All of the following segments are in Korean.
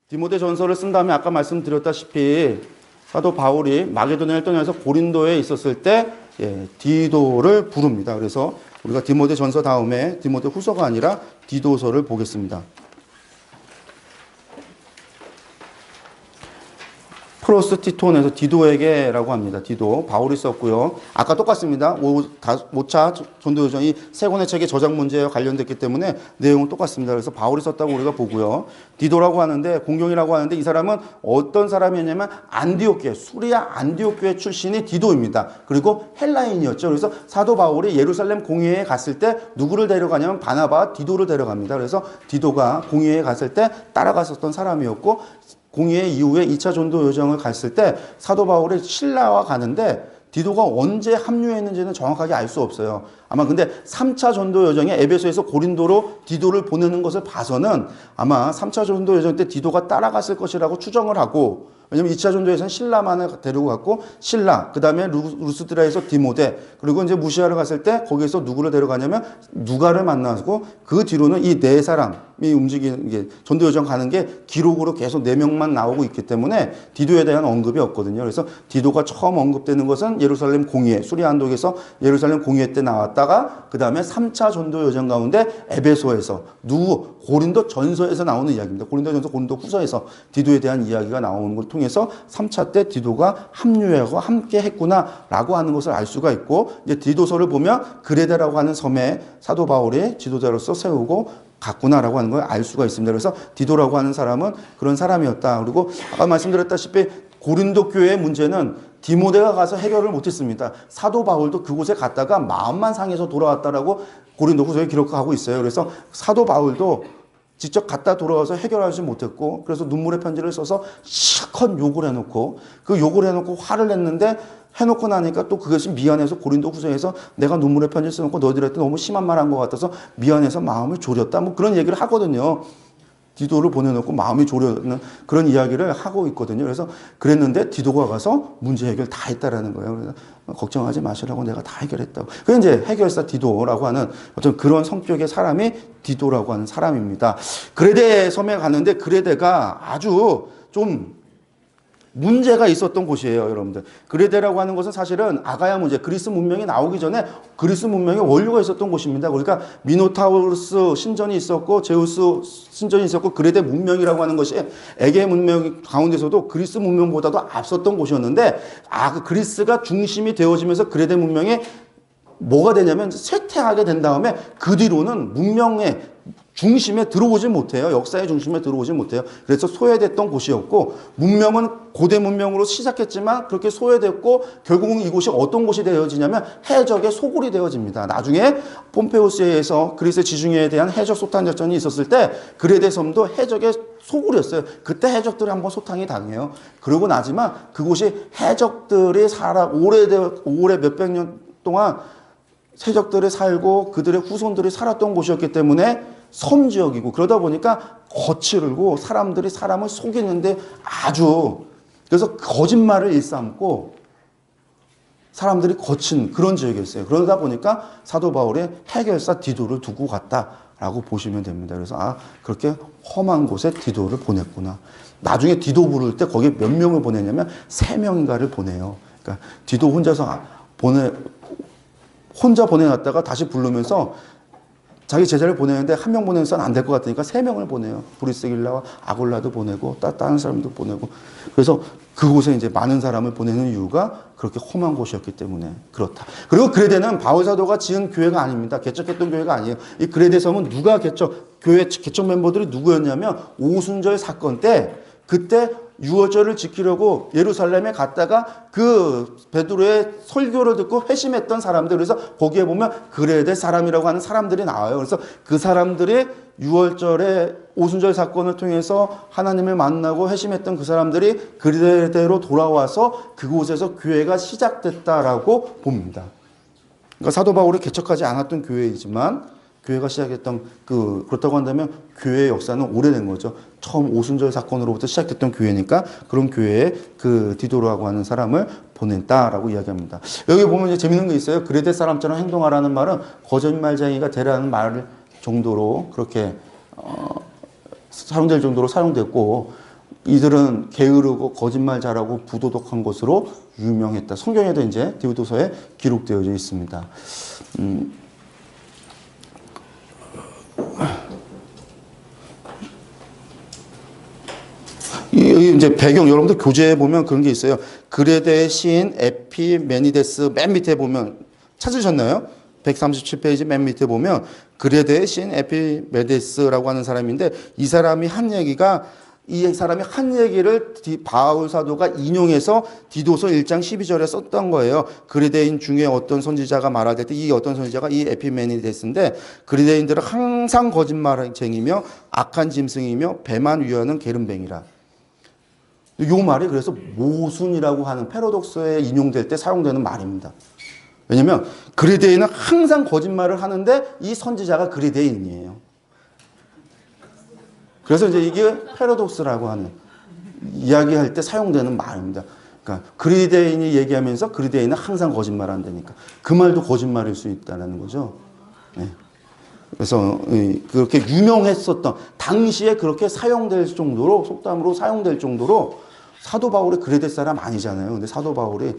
디모데 전서를 쓴 다음에 아까 말씀드렸다시피 사도 바울이 마게도냐를 떠나서 고린도에 있었을 때 디도를 부릅니다. 그래서 우리가 디모데 전서 다음에 디모데 후서가 아니라 디도서를 보겠습니다. 프로스티톤에서 디도에게라고 합니다. 디도, 바울이 썼고요. 아까 똑같습니다. 5차 전도요정이 세 권의 책의 저작 문제와 관련됐기 때문에 내용은 똑같습니다. 그래서 바울이 썼다고 우리가 보고요. 디도라고 하는데, 공경이라고 하는데 이 사람은 어떤 사람이었냐면 안디옥 교회, 수리아 안디옥 교회 출신이 디도입니다. 그리고 헬라인이었죠. 그래서 사도 바울이 예루살렘 공회에 갔을 때 누구를 데려가냐면 바나바와 디도를 데려갑니다. 그래서 디도가 공회에 갔을 때 따라갔었던 사람이었고, 공회 이후에 2차 전도 여정을 갔을 때 사도 바울이 신라와 가는데 디도가 언제 합류했는지는 정확하게 알 수 없어요. 아마 근데 3차 전도 여정에 에베소에서 고린도로 디도를 보내는 것을 봐서는 아마 3차 전도 여정 때 디도가 따라갔을 것이라고 추정을 하고, 왜냐면 2차 전도에서는 신라만을 데리고 갔고, 신라, 그 다음에 루스드라에서 디모데, 그리고 이제 무시아를 갔을 때 거기에서 누구를 데려가냐면 누가를 만나고, 그 뒤로는 이 네 사람이 움직이는 게 전도 여정 가는 게 기록으로 계속 4명만 나오고 있기 때문에 디도에 대한 언급이 없거든요. 그래서 디도가 처음 언급되는 것은 예루살렘 공회, 수리아 안독에서 예루살렘 공회 때 나왔다가 그 다음에 3차 전도 여정 가운데 에베소에서 고린도 전서에서 나오는 이야기입니다. 고린도 전서, 고린도 후서에서 디도에 대한 이야기가 나오는 걸 통해서 3차 때 디도가 합류하고 함께 했구나라고 하는 것을 알 수가 있고, 이제 디도서를 보면 그레데라고 하는 섬에 사도 바울이 지도자로서 세우고 갔구나라고 하는 걸 알 수가 있습니다. 그래서 디도라고 하는 사람은 그런 사람이었다. 그리고 아까 말씀드렸다시피 고린도 교회의 문제는 디모데가 가서 해결을 못했습니다. 사도 바울도 그곳에 갔다가 마음만 상해서 돌아왔다라고 고린도 후서에 기록하고 있어요. 그래서 사도 바울도 직접 갔다 돌아와서 해결하지 못했고, 그래서 눈물의 편지를 써서 실컷 욕을 해놓고, 그 욕을 해놓고 화를 냈는데, 해놓고 나니까 또 그것이 미안해서 고린도 후서에서 내가 눈물의 편지를 써놓고 너희들한테 너무 심한 말 한 것 같아서 미안해서 마음을 졸였다, 뭐 그런 얘기를 하거든요. 디도를 보내놓고 마음이 졸여는 그런 이야기를 하고 있거든요. 그래서 그랬는데 디도가 가서 문제 해결 다 했다라는 거예요. 그래서 걱정하지 마시라고 내가 다 해결했다고. 그게 이제 해결사 디도라고 하는 어떤 그런 성격의 사람이 디도라고 하는 사람입니다. 그레데 섬에 갔는데 그레데가 아주 좀 문제가 있었던 곳이에요, 여러분들. 그레데라고 하는 것은 사실은 아가야 문제, 그리스 문명이 나오기 전에 그리스 문명의 원료가 있었던 곳입니다. 그러니까 미노타우루스 신전이 있었고, 제우스 신전이 있었고, 그레데 문명이라고 하는 것이 에게 문명 가운데서도 그리스 문명보다도 앞섰던 곳이었는데, 그 그리스가 중심이 되어지면서 그레데 문명이 뭐가 되냐면 쇠퇴하게 된 다음에 그 뒤로는 문명의 중심에 들어오지 못해요. 역사의 중심에 들어오지 못해요. 그래서 소외됐던 곳이었고, 문명은 고대 문명으로 시작했지만 그렇게 소외됐고, 결국은 이곳이 어떤 곳이 되어지냐면 해적의 소굴이 되어집니다. 나중에 폼페우스에 의해서 그리스 지중해에 대한 해적 소탕 작전이 있었을 때 그레데 섬도 해적의 소굴이었어요. 그때 해적들이 한번 소탕이 당해요. 그러고 나지만 그곳이 해적들이 오래 몇백 년 동안 해적들이 살고 그들의 후손들이 살았던 곳이었기 때문에 섬지역이고, 그러다 보니까 거칠고 사람들이 사람을 속이는데 그래서 거짓말을 일삼고 사람들이 거친 그런 지역이었어요. 그러다 보니까 사도 바울의 해결사 디도를 두고 갔다라고 보시면 됩니다. 그래서 그렇게 험한 곳에 디도를 보냈구나. 나중에 디도 부를 때 거기에 몇 명을 보내냐면 3명인가를 보내요. 그러니까 디도 혼자 보내놨다가 다시 부르면서 자기 제자를 보내는데 한 명 보내서는 안 될 것 같으니까 3명을 보내요. 브리스길라와 아골라도 보내고 다른 사람도 보내고. 그래서 그곳에 이제 많은 사람을 보내는 이유가 그렇게 험한 곳이었기 때문에 그렇다. 그리고 그레데는 바울 사도가 지은 교회가 아닙니다. 개척했던 교회가 아니에요. 이 그레데 섬은 교회 개척 멤버들이 누구였냐면 오순절 사건 때, 그때 유월절을 지키려고 예루살렘에 갔다가 그 베드로의 설교를 듣고 회심했던 사람들, 그래서 거기에 보면 그레데 사람이라고 하는 사람들이 나와요. 그래서 그 사람들이 유월절에 오순절 사건을 통해서 하나님을 만나고 회심했던 그 사람들이 그레데로 돌아와서 그곳에서 교회가 시작됐다라고 봅니다. 그러니까 사도 바울이 개척하지 않았던 교회이지만 교회가 시작했던 그렇다고 한다면 교회의 역사는 오래된 거죠. 처음 오순절 사건으로부터 시작됐던 교회니까 그런 교회에 그 디도라고 하는 사람을 보냈다라고 이야기합니다. 여기 보면 이제 재밌는 게 있어요. 그레데 사람처럼 행동하라는 말은 거짓말쟁이가 되라는 말 정도로 그렇게 사용될 정도로 사용됐고, 이들은 게으르고 거짓말 잘하고 부도덕한 것으로 유명했다. 성경에도 이제 디모데후서에 기록되어 있습니다. 이제 배경 여러분들 교재에 보면 그런 게 있어요. 그레데의 시인 에피메니데스 맨 밑에 보면 찾으셨나요? 137페이지 맨 밑에 보면 그레데의 시인 에피메니데스라고 하는 사람인데 이 사람이 한 얘기를 바울 사도가 인용해서 디도서 1장 12절에 썼던 거예요. 그리데인 중에 어떤 선지자가 말할 때 이 어떤 선지자가 이 에피메니데스인데 그리데인들은 항상 거짓말쟁이며 악한 짐승이며 배만 위하는 게으름뱅이라. 이 말이 그래서 모순이라고 하는 패러독스에 인용될 때 사용되는 말입니다. 왜냐하면 그리데인은 항상 거짓말을 하는데 이 선지자가 그리데인이에요. 그래서 이제 이게 패러독스라고 하는 이야기할 때 사용되는 말입니다. 그러니까 그리데인이 얘기하면서 그리데인은 항상 거짓말한다니까 그 말도 거짓말일 수 있다는 거죠. 네. 그래서 그렇게 유명했었던 당시에 그렇게 사용될 정도로 속담으로 사용될 정도로 사도 바울이 그레데 사람 아니잖아요. 근데 사도 바울이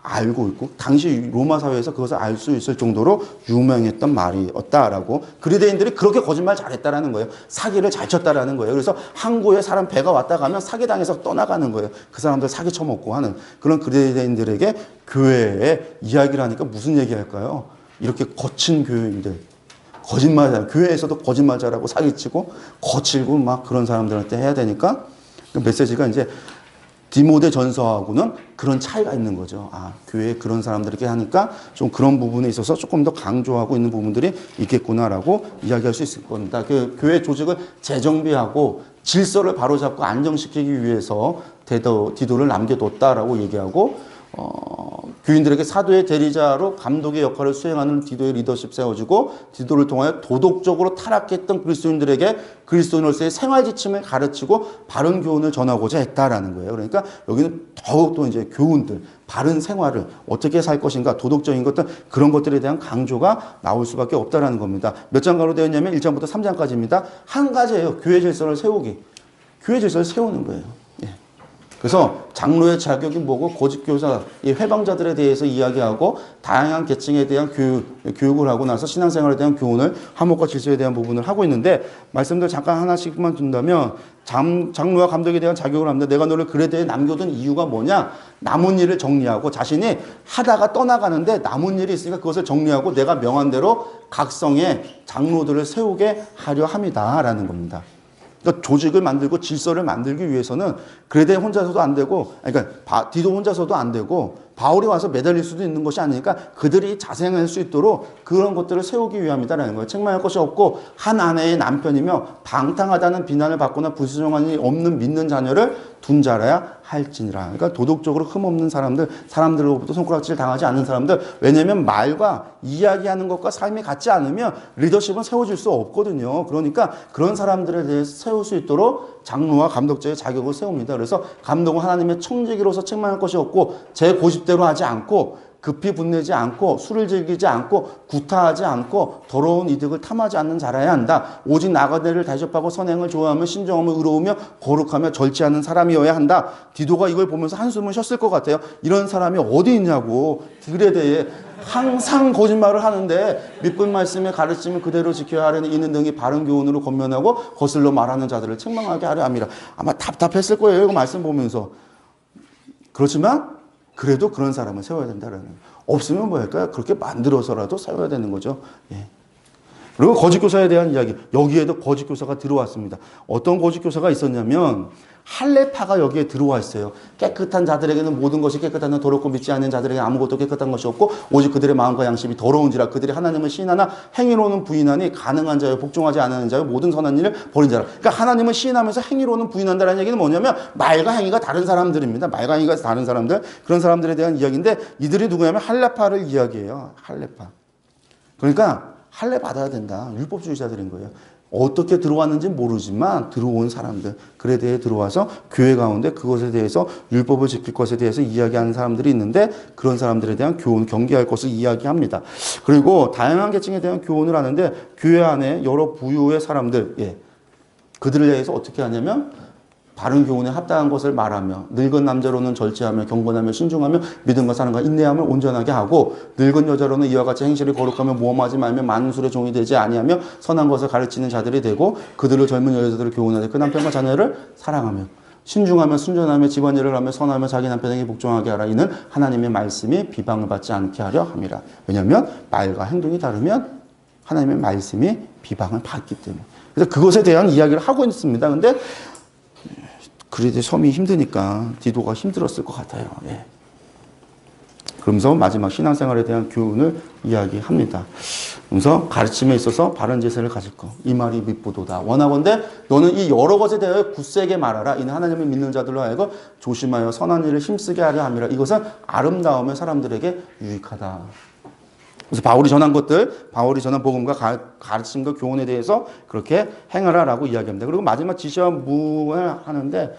알고 있고 당시 로마 사회에서 그것을 알 수 있을 정도로 유명했던 말이었다라고 그리데인들이 그렇게 거짓말 잘했다라는 거예요. 사기를 잘 쳤다라는 거예요. 그래서 항구에 사람 배가 왔다 가면 사기당해서 떠나가는 거예요. 그 사람들 사기 쳐먹고 하는 그런 그리데인들에게 교회에 이야기를 하니까 무슨 얘기할까요? 이렇게 거친 교회인들 거짓말 교회에서도 거짓말 잘하고 사기치고 거칠고 막 그런 사람들한테 해야 되니까 그 메시지가 이제 디모데 전서하고는 그런 차이가 있는 거죠. 아, 교회에 그런 사람들에게 하니까 좀 그런 부분에 있어서 조금 더 강조하고 있는 부분들이 있겠구나라고 이야기할 수 있을 겁니다. 그 교회 조직을 재정비하고 질서를 바로잡고 안정시키기 위해서 디도를 남겨뒀다라고 얘기하고 교인들에게 사도의 대리자로 감독의 역할을 수행하는 디도의 리더십 세워주고 디도를 통하여 도덕적으로 타락했던 그리스도인들에게 그리스도인으로서의 생활 지침을 가르치고 바른 교훈을 전하고자 했다라는 거예요. 그러니까 여기는 더욱더 이제 교훈들, 바른 생활을 어떻게 살 것인가, 도덕적인 것들 그런 것들에 대한 강조가 나올 수밖에 없다라는 겁니다. 몇 장가로 되어 있냐면 1장부터 3장까지입니다. 한 가지예요. 교회 질서를 세우기. 교회 질서를 세우는 거예요. 그래서 장로의 자격이 뭐고 고집교사, 이 회방자들에 대해서 이야기하고 다양한 계층에 대한 교육을 하고 나서 신앙생활에 대한 교훈을 화목과 질서에 대한 부분을 하고 있는데 말씀들 잠깐 하나씩만 둔다면 장로와 감독에 대한 자격을 합니다. 내가 너를 그레데에 남겨둔 이유가 뭐냐? 남은 일을 정리하고 자신이 하다가 떠나가는데 남은 일이 있으니까 그것을 정리하고 내가 명한 대로 각성의 장로들을 세우게 하려 함이다라는 겁니다. 그러니까 조직을 만들고 질서를 만들기 위해서는 그레데 혼자서도 안 되고, 그러니까 디도 혼자서도 안 되고, 바울이 와서 매달릴 수도 있는 것이 아니니까 그들이 자생할 수 있도록 그런 것들을 세우기 위함이다라는 거예요. 책망할 것이 없고 한 아내의 남편이며 방탕하다는 비난을 받거나 불순종한 일이 없는 믿는 자녀를 둔 자라야 할지니라. 그러니까 도덕적으로 흠없는 사람들로부터 손가락질 당하지 않는 사람들. 왜냐하면 말과 이야기하는 것과 삶이 같지 않으면 리더십은 세워질 수 없거든요. 그러니까 그런 사람들에 대해서 세울 수 있도록 장로와 감독자의 자격을 세웁니다. 그래서 감독은 하나님의 청지기로서 책망할 것이 없고 제 고집대로 하지 않고 급히 분내지 않고 술을 즐기지 않고 구타하지 않고 더러운 이득을 탐하지 않는 자라야 한다. 오직 나가대를 대접하고 선행을 좋아하며 신정함을 의로우며 거룩하며 절제하는 사람이어야 한다. 디도가 이걸 보면서 한숨을 쉬었을 것 같아요. 이런 사람이 어디 있냐고. 그레데에 항상 거짓말을 하는데 믿은 말씀의 가르침을 그대로 지켜야 하려는 이는 등이 바른 교훈으로 권면하고 거슬러 말하는 자들을 책망하게 하려 함이라. 아마 답답했을 거예요. 이거 말씀 보면서. 그렇지만 그래도 그런 사람을 세워야 된다라는 거예요. 없으면 뭐 할까요? 그렇게 만들어서라도 세워야 되는 거죠. 예. 그리고 거짓교사에 대한 이야기. 여기에도 거짓교사가 들어왔습니다. 어떤 거짓교사가 있었냐면 할례파가 여기에 들어와 있어요. 깨끗한 자들에게는 모든 것이 깨끗하나 더럽고 믿지 않는 자들에게 아무것도 깨끗한 것이 없고 오직 그들의 마음과 양심이 더러운지라. 그들이 하나님을 시인하나 행위로는 부인하니 가능한 자여 복종하지 않는 자여 모든 선한 일을 버린 자라. 그러니까 하나님을 시인하면서 행위로는 부인한다는 얘기는 뭐냐면 말과 행위가 다른 사람들입니다. 말과 행위가 다른 사람들. 그런 사람들에 대한 이야기인데 이들이 누구냐면 할례파를 이야기해요. 할례파. 그러니까 할례 받아야 된다. 율법주의자들인 거예요. 어떻게 들어왔는지 모르지만 들어온 사람들, 그레데에 들어와서 교회 가운데 그것에 대해서 율법을 지킬 것에 대해서 이야기하는 사람들이 있는데 그런 사람들에 대한 교훈, 경계할 것을 이야기합니다. 그리고 다양한 계층에 대한 교훈을 하는데 교회 안에 여러 부류의 사람들, 그들을 대해서 어떻게 하냐면 바른 교훈에 합당한 것을 말하며 늙은 남자로는 절제하며 경건하며 신중하며 믿음과 사랑과 인내함을 온전하게 하고 늙은 여자로는 이와 같이 행실을 거룩하며 모험하지 말며 많은 술의 종이 되지 아니하며 선한 것을 가르치는 자들이 되고 그들을 젊은 여자들을 교훈하되 그 남편과 자녀를 사랑하며 신중하며 순전하며 집안일을 하며 선하며 자기 남편에게 복종하게 하라. 이는 하나님의 말씀이 비방을 받지 않게 하려 함이라. 왜냐하면 말과 행동이 다르면 하나님의 말씀이 비방을 받기 때문에. 그래서 그것에 대한 이야기를 하고 있습니다. 근데 그래도 섬이 힘드니까 디도가 힘들었을 것 같아요. 예. 그러면서 마지막 신앙생활에 대한 교훈을 이야기합니다. 그래서 가르침에 있어서 바른 지혜를 가질 것. 이 말이 밉보도다. 원하건대 너는 이 여러 것에 대하여 굳세게 말하라. 이는 하나님을 믿는 자들로 하여금 조심하여 선한 일을 힘쓰게 하려 함이라. 이것은 아름다움에 사람들에게 유익하다. 그래서 바울이 전한 것들, 바울이 전한 복음과 가르침과 교훈에 대해서 그렇게 행하라라고 이야기합니다. 그리고 마지막 지시와 무를 하는데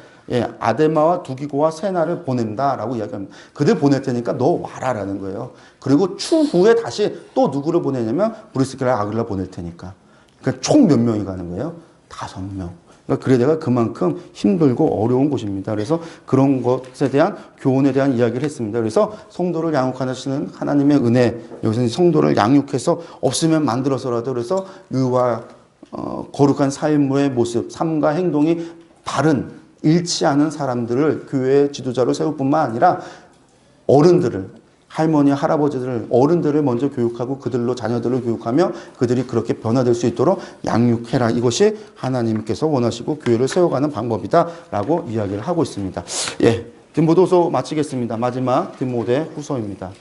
아데마와 두기고와 세나를 보낸다라고 이야기합니다. 그들 보낼 테니까 너 와라라는 거예요. 그리고 추후에 다시 또 누구를 보내냐면 브리스길라 아굴라 보낼 테니까. 그러니까 총 몇 명이 가는 거예요? 5명. 그러니까 그레데가 그만큼 힘들고 어려운 곳입니다. 그래서 그런 것에 대한 교훈에 대한 이야기를 했습니다. 그래서 성도를 양육하시는 하나님의 은혜, 여기서는 성도를 양육해서 없으면 만들어서라도 그래서 의와 거룩한 삶의 모습, 삶과 행동이 바른 일치하는 사람들을 교회의 지도자로 세울 뿐만 아니라 어른들을 할머니, 할아버지들, 어른들을 먼저 교육하고 그들로 자녀들을 교육하며 그들이 그렇게 변화될 수 있도록 양육해라. 이것이 하나님께서 원하시고 교회를 세워가는 방법이다라고 이야기를 하고 있습니다. 예, 디모데후서 마치겠습니다. 마지막 디모데 후서입니다.